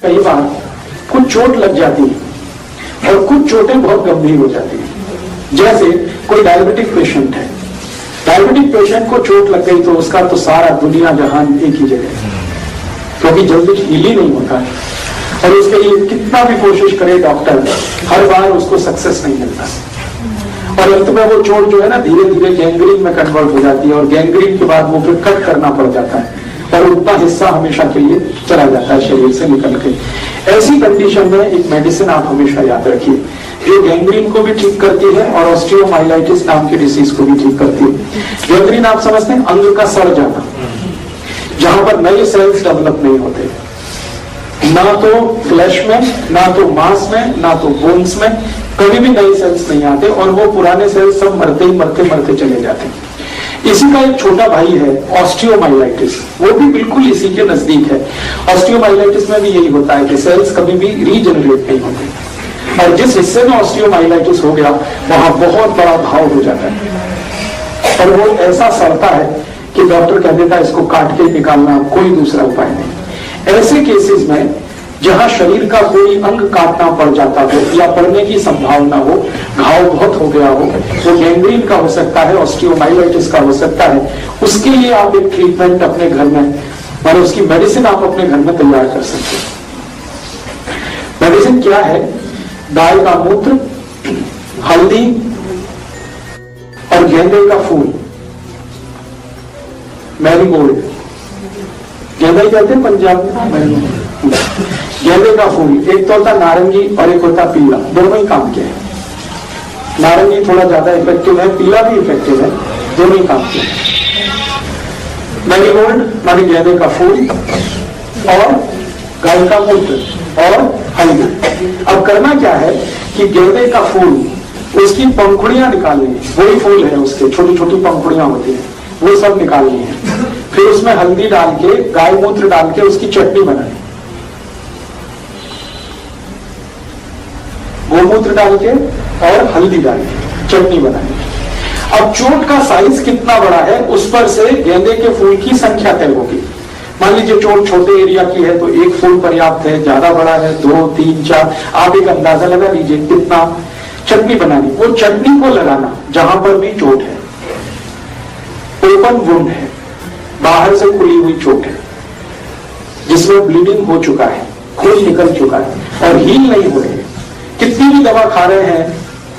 कई बार कुछ चोट लग जाती है और कुछ चोटें बहुत गंभीर हो जाती हैं। जैसे कोई डायबिटिक पेशेंट है, डायबिटिक पेशेंट को चोट लग गई तो उसका तो सारा दुनिया जहान एक ही जगह है, क्योंकि जल्दी हील ही नहीं होता है और उसके लिए कितना भी कोशिश करे डॉक्टर, हर बार उसको सक्सेस नहीं मिलता और अंत में वो चोट जो है ना धीरे धीरे गैंग्रीन में कन्वर्ट हो जाती है और गैंग्रीन के बाद वो फिर कट करना पड़ जाता है और उतना हिस्सा हमेशा के लिए चला जाता है शरीर से निकल के। ऐसी कंडीशन में एक मेडिसिन आप हमेशा याद रखिए जो गैंग्रीन को भी ठीक करती है और ऑस्टियोमाइलाइटिस नाम की डिसीज को भी ठीक करती है। गैंग्रीन आप समझते हैं अंग का सड़ जाना, जहां पर नए सेल्स डेवलप नहीं होते, ना तो फ्लैश में, ना तो मांस में, ना तो बोन्स में कभी भी नए सेल्स नहीं आते और वो पुराने सेल्स सब मरते ही मरते मरते चले जाते हैं। इसी का एक छोटा भाई है ऑस्टियोमाइलाइटिस, वो भी बिल्कुल इसी के नजदीक है। ऑस्टियोमाइलाइटिस में भी यही होता है कि सेल्स कभी भी रीजनरेट नहीं होते और जिस हिस्से में ऑस्टियोमाइलाइटिस हो गया वहां बहुत बड़ा घाव हो जाता है और वो ऐसा सड़ता है कि डॉक्टर कह देता है इसको काट के निकालना, कोई दूसरा उपाय नहीं। ऐसे केसेस में जहां शरीर का कोई अंग काटना पड़ जाता हो या पड़ने की संभावना हो, घाव बहुत हो गया हो, तो गैंग्रीन का हो सकता है, ऑस्टियोमाइलाइटिस का हो सकता है, उसके लिए आप एक ट्रीटमेंट अपने घर में और उसकी मेडिसिन आप अपने घर में तैयार कर सकते हैं। मेडिसिन क्या है? गाय का मूत्र, हल्दी और गेंदे का फूल, मैरीगोल्ड, गेंदा ही कहते हैं पंजाब में। गेंदे का फूल, एक तो होता नारंगी और एक होता पीला, दोनों ही काम के हैं। नारंगी थोड़ा ज्यादा इफेक्टिव है, पीला भी इफेक्टिव है, दोनों ही काम के हैं। मैरीगोल्ड माने गेंदे का फूल और गाय का मूत्र और हल्दी। अब करना क्या है कि गेंदे का फूल, उसकी पंखुड़ियां निकालनी है, वही फूल है उसके छोटी छोटी पंखुड़ियां होती है, वो सब निकालनी है। फिर उसमें हल्दी डाल के, गाय मूत्र डाल के उसकी चटनी बनानी, गोमूत्र डाल के और हल्दी डाल के चटनी बनानी। अब चोट का साइज कितना बड़ा है उस पर से गेंदे के फूल की संख्या तय होगी। मान लीजिए चोट छोटे एरिया की है तो एक फूल पर्याप्त है, ज्यादा बड़ा है 2, 3, 4, आप एक अंदाजा लगा लीजिए कितना। चटनी बनानी, वो चटनी को लगाना जहां पर भी चोट है, ओपन वुंड है, बाहर से खुली हुई चोट है जिसमें ब्लीडिंग हो चुका है, खून निकल चुका है और हील नहीं हो रही है, कितनी भी दवा खा रहे हैं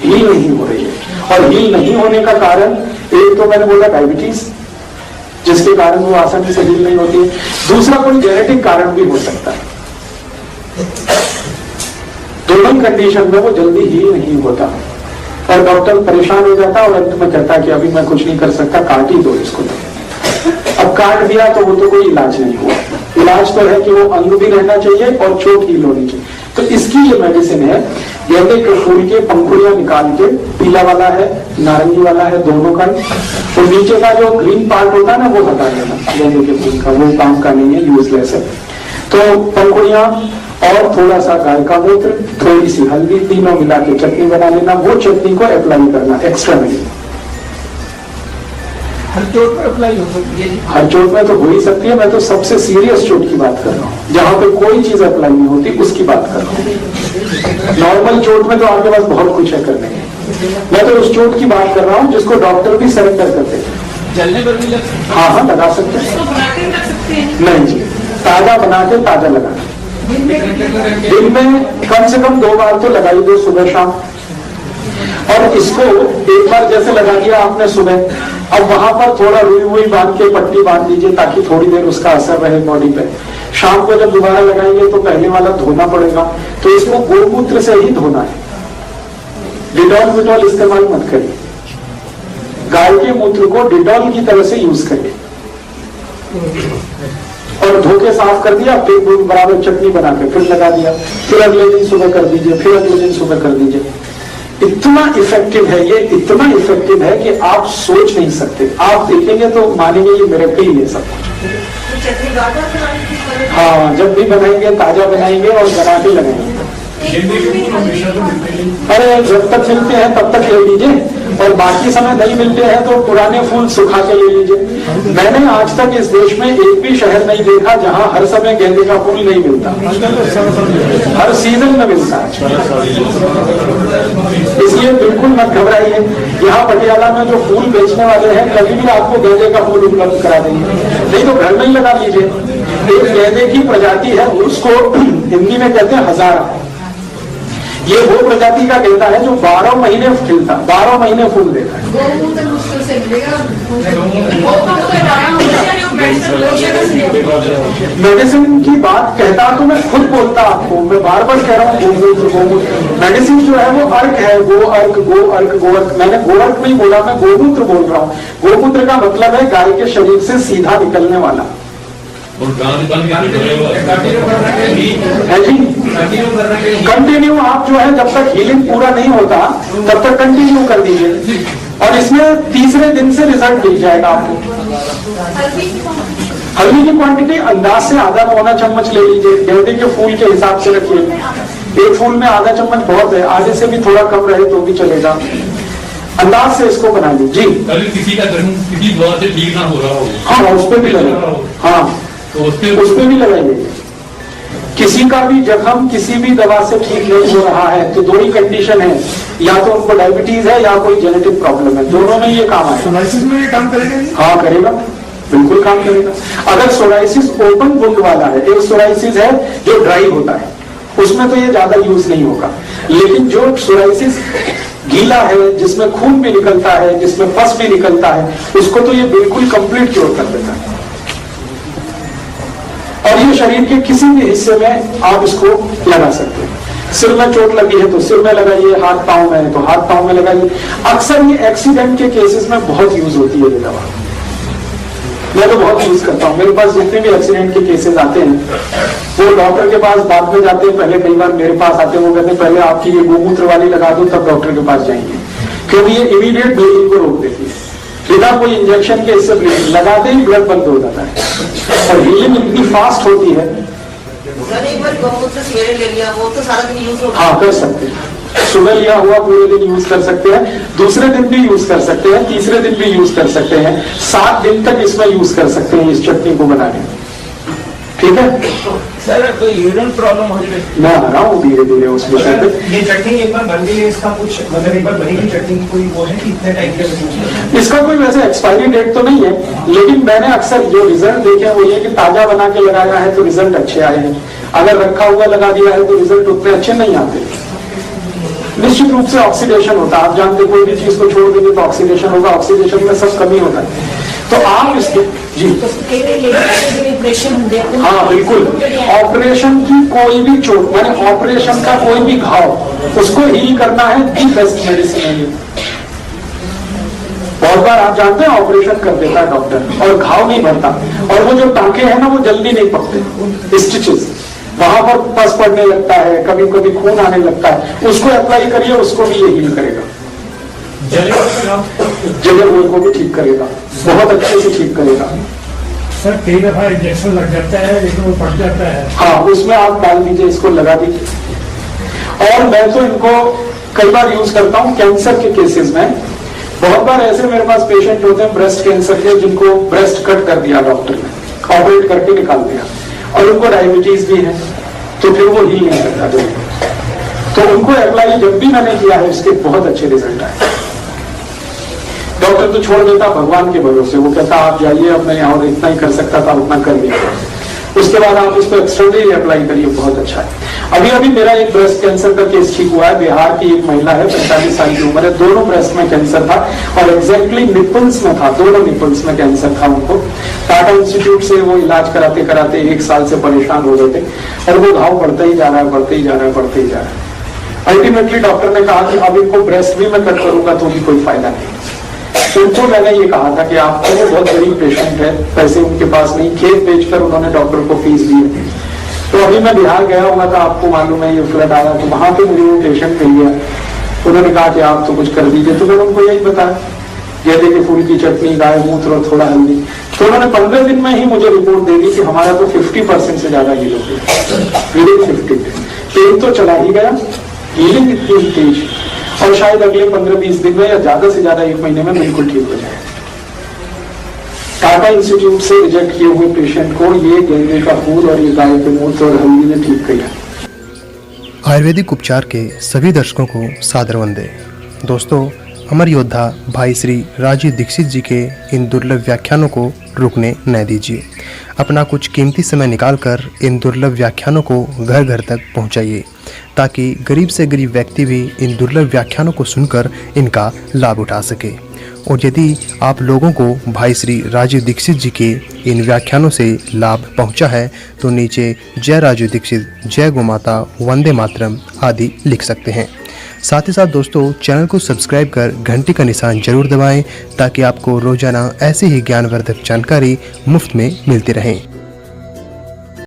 हील नहीं हो रही है। और हील नहीं होने का कारण, एक तो मैंने बोला डायबिटीज, जिसके कारण वो आसानी से हील नहीं होती है, दूसरा कोई जेनेटिक कारण भी हो सकता है। दोनों कंडीशन में वो जल्दी हील नहीं होता और डॉक्टर परेशान हो जाता है और अंत में कहता है कि अभी मैं कुछ नहीं कर सकता, काट ही दो इसको। अब काट दिया तो वो तो कोई इलाज नहीं हुआ। इलाज तो है कि वो अंग भी रहना चाहिए और चोट हील होनी चाहिए। तो इसकी ये मेडिसिन है, गेंदे के फूल के पंखुड़ियां निकाल के, पीला वाला है नारंगी वाला है, दोनों का, तो नीचे का जो ग्रीन पार्ट होता है ना वो हटा देना गेंदे के फूल का, वो काम का नहीं है, यूजलेस है। तो पंखुड़ियां और थोड़ा सा गाय का मूत्र, थोड़ी सी हल्दी, तीनों मिला के चटनी बना लेना, वो चटनी को अप्लाई करना एक्सटर्नली। हर चोट में अप्लाई हो सकती है? हर चोट में तो हो ही सकती है, मैं तो सबसे सीरियस चोट की बात कर रहा हूँ, जहां पे कोई चीज अप्लाई नहीं होती उसकी बात कर रहा हूँ। नॉर्मल चोट में तो आपके पास बहुत कुछ है करने के, मैं तो उस चोट की बात कर रहा हूँ जिसको डॉक्टर भी सरेंडर कर देते हैं। जलने पर भी लग सकते? हाँ हाँ लगा सकते हैं। नहीं जी, ताजा बना के ताजा लगाना, दिन में कम से कम 2 बार तो लगाई दो, सुबह शाम। और इसको एक बार जैसे लगा दिया आपने सुबह, अब वहां पर थोड़ा रुई हुई बांध के पट्टी बांध लीजिए ताकि थोड़ी देर उसका असर रहे बॉडी पे। शाम को जब दोबारा लगाएंगे तो पहले वाला धोना पड़ेगा, तो इसको गोमूत्र से ही धोना है, डिटॉल विटॉल इस्तेमाल मत करिए। गाय के मूत्र को डिटॉल की तरह से यूज करिए और धो के साफ कर दिया, फिर बराबर चटनी बना के फिर लगा दिया, फिर अगले दिन सुबह कर दीजिए, फिर अगले दिन सुबह कर दीजिए। इतना इफेक्टिव है ये, इतना इफेक्टिव है कि आप सोच नहीं सकते। आप देखेंगे तो मानेंगे ये मिरेकल ही है सब कुछ। हाँ, जब भी बनाएंगे ताजा बनाएंगे और बना के लगाएंगे। अरे जब तक मिलते हैं तब तक ले लीजिए, और बाकी समय नहीं मिलते हैं तो पुराने फूल सुखा के ले लीजिए। मैंने आज तक इस देश में एक भी शहर नहीं देखा जहां हर समय गेंदे का फूल नहीं मिलता, हर सीजन में मिलता है। इसलिए बिल्कुल मत घबराइए। यहाँ पटियाला में जो फूल बेचने वाले हैं कभी भी आपको गेंदे का फूल उपलब्ध करा देंगे, नहीं तो घर में ही लगा लीजिए। एक गेंदे की प्रजाति है, उसको हिंदी में कहते हैं हजारा। ये वो प्रजाति का गेंदा है जो 12 महीने खिलता, 12 महीने फूल देता है। मेडिसिन की बात कहता तो मैं खुद बोलता आपको, मैं बार बार कह रहा हूँ गोमूत्र। मेडिसिन जो है वो अर्क है, गो अर्क, गो अर्क, गो अर्क। मैंने गो अर्क नहीं बोला, मैं गोमूत्र बोल रहा हूँ। गोमूत्र का मतलब है गाय के शरीर से सीधा निकलने वाला है जी। कंटिन्यू आप जो है जब तक हीलिंग पूरा नहीं होता तब तक कंटिन्यू कर दीजिए, और इसमें तीसरे दिन से रिजल्ट मिल जाएगा आपको। हल्दी की क्वांटिटी अंदाज से आधा पौना चम्मच ले लीजिए, गेंदे के फूल के हिसाब से रखिए। एक फूल में आधा चम्मच बहुत है, आधे से भी थोड़ा कम रहे तो भी चलेगा। अंदाज से इसको बना लीजिए जी। किसी का किसी दवा से ठीक ना हो रहा हो, हाँ उस पर भी लगाइए, हाँ तो उस पर भी लगाइए। किसी का भी जख्म किसी भी दवा से ठीक नहीं हो रहा है तो दो ही कंडीशन है, या तो उनको डायबिटीज है या कोई जेनेटिक प्रॉब्लम है, दोनों में ये काम आएगा। सोराइसिस में ये काम करेगा? हाँ करेगा, बिल्कुल काम करेगा। अगर सोराइसिस ओपन वुंड वाला है, एक सोराइसिस है जो ड्राई होता है, उसमें तो ये ज्यादा यूज नहीं होगा। लेकिन जो सोराइसिस गीला है, जिसमें खून भी निकलता है, जिसमें पस भी निकलता है, उसको तो ये बिल्कुल कंप्लीट क्योर कर देता है। और ये शरीर के किसी भी हिस्से में आप इसको लगा सकते हैं। सिर में चोट लगी है तो सिर में लगाइए, हाथ पांव में है तो हाथ पांव में लगाइए। अक्सर ये एक्सीडेंट के केसेस में बहुत यूज होती है ये दवा, मैं तो बहुत यूज करता हूँ। मेरे पास जितने भी एक्सीडेंट के केसेस आते हैं वो डॉक्टर के पास बाद में जाते हैं, पहले कई बार मेरे पास आते हैं, वो कहते हैं पहले आपकी ये गोमूत्र वाली लगा दो तब डॉक्टर के पास जाएंगे, क्योंकि ये इमीडिएट ब्लीडिंग को रोक देती है। बिना कोई इंजेक्शन के इससे ब्लीडिंग लगाते ही ब्लड बंद हो जाता है, और हीलिंग इतनी फास्ट होती है। एक बार गोमूत्र सवेरे ले लिया, वो तो सारा दिन यूज होगा। हाँ कर सकते हैं, सुबह लिया हुआ पूरे दिन यूज कर सकते हैं, दूसरे दिन भी यूज कर सकते हैं, तीसरे दिन भी यूज कर सकते हैं, 7 दिन तक इसमें यूज कर सकते हैं इस चटनी को बनाने में। ठीक है सर, तो यूरिन प्रॉब्लम हो जाए, मैं आ रहा हूँ धीरे धीरे उस विषय पे। ये चटनी एक बार बन गई है, इसका कुछ मतलब एक बार बनी हुई चटनी की कोई वो है कि इतने टाइम के? इसका कोई वैसे एक्सपायरी डेट तो नहीं है, लेकिन मैंने अक्सर जो रिजल्ट देखे वो ये कि ताजा बना के लगाया है तो रिजल्ट अच्छे आए हैं, अगर रखा हुआ लगा दिया है तो रिजल्ट उतने अच्छे नहीं आते। निश्चित रूप से ऑक्सीडेशन होता है, आप जानते कोई भी चीज को छोड़ देंगे तो ऑक्सीडेशन होगा, ऑक्सीडेशन में सब कमी होता है। तो आप इसके जी हाँ बिल्कुल, ऑपरेशन की कोई भी चोट, मैंने ऑपरेशन का कोई भी घाव, उसको हील करना है दी बेस्ट मेडिसिन है ये। बहुत बार आप जानते हैं ऑपरेशन कर देता है डॉक्टर और घाव नहीं भरता, और वो जो टांके हैं ना वो जल्दी नहीं पकते, स्टिचेस वहां पर पस पड़ने लगता है, कभी कभी खून आने लगता है, उसको अप्लाई करिए, उसको भी ये हील करेगा। जगह को भी ठीक करेगा, बहुत अच्छे से ठीक करेगा। सर कई दफा इंजेक्शन लग जाता है लेकिन वो पड़ जाता है, हाँ उसमें आप डाल दीजिए, इसको लगा दीजिए। और मैं तो इनको कई बार यूज करता हूँ कैंसर के केसेस में। बहुत बार ऐसे मेरे पास पेशेंट होते हैं ब्रेस्ट कैंसर के, जिनको ब्रेस्ट कट कर दिया डॉक्टर ने, ऑपरेट करके निकाल दिया, और उनको डायबिटीज भी है, तो फिर वो हील नहीं करता जल्दी, तो उनको अप्लाई जब भी मैंने किया है इसके बहुत अच्छे रिजल्ट आए। डॉक्टर तो छोड़ देता भगवान के भरोसे, वो कहता आप जाइए, अब मैं और इतना ही कर सकता था उतना कर दिया, उसके बाद आप इसको एक्सटर्नली अप्लाई करिए, बहुत अच्छा है। अभी अभी मेरा एक ब्रेस्ट कैंसर का केस ठीक हुआ है, बिहार की एक महिला है, 45 साल की उम्र है, दोनों ब्रेस्ट में कैंसर था और एग्जैक्टली निपल्स में था, दोनों निपल्स में कैंसर था उनको। टाटा इंस्टीट्यूट से वो इलाज कराते कराते 1 साल से परेशान हो गए थे, और वो घाव बढ़ता ही जा रहा है, बढ़ते ही जा रहा है, बढ़ते ही जा रहा है। अल्टीमेटली डॉक्टर ने कहा कि अब इनको ब्रेस्ट भी मैं कट करूंगा तो भी कोई फायदा नहीं। उनको मैंने ये कहा था कि आप तो बहुत गरीब पेशेंट है, पैसे उनके पास नहीं, खेत बेचकर उन्होंने डॉक्टर को फीस दी है। तो अभी मैं बिहार गया हुआ था, आपको मालूम है ये फ्लड आया, तो वहां पे मुझे वो पेशेंट मिल गया, उन्होंने कहा कि आप तो कुछ कर दीजिए, तो मैंने उनको यही बताया, गेंदे के फूल की चटनी, गाय मूत्र और थोड़ा हल्दी। तो उन्होंने 15 दिन में ही मुझे रिपोर्ट दे दी कि हमारा तो 50% से ज्यादा हील हो गया, विदिन 50 पेन तो चला ही गया, हीलिंग इतनी तेज। और शायद अगले 15-20 दिन में या ज्यादा से ज्यादा 1 महीने में बिल्कुल ठीक हो जाए। टाटा इंस्टीट्यूट से रिजेक्ट किए हुए पेशेंट को ये गेंदे का फूल और ये गाय के मूत्र और हल्दी ने ठीक किया। आयुर्वेदिक उपचार के सभी दर्शकों को सादर वंदे। दोस्तों, अमर योद्धा भाई श्री राजीव दीक्षित जी के इन दुर्लभ व्याख्यानों को रुकने न दीजिए। अपना कुछ कीमती समय निकालकर इन दुर्लभ व्याख्यानों को घर घर तक पहुंचाइए, ताकि गरीब से गरीब व्यक्ति भी इन दुर्लभ व्याख्यानों को सुनकर इनका लाभ उठा सके। और यदि आप लोगों को भाई श्री राजीव दीक्षित जी के इन व्याख्यानों से लाभ पहुंचा है तो नीचे जय राजीव दीक्षित, जय गौ माता, वंदे मातरम आदि लिख सकते हैं। साथ ही साथ दोस्तों, चैनल को सब्सक्राइब कर घंटी का निशान जरूर दबाएं, ताकि आपको रोजाना ऐसी ही ज्ञानवर्धक जानकारी मुफ्त में मिलती रहे।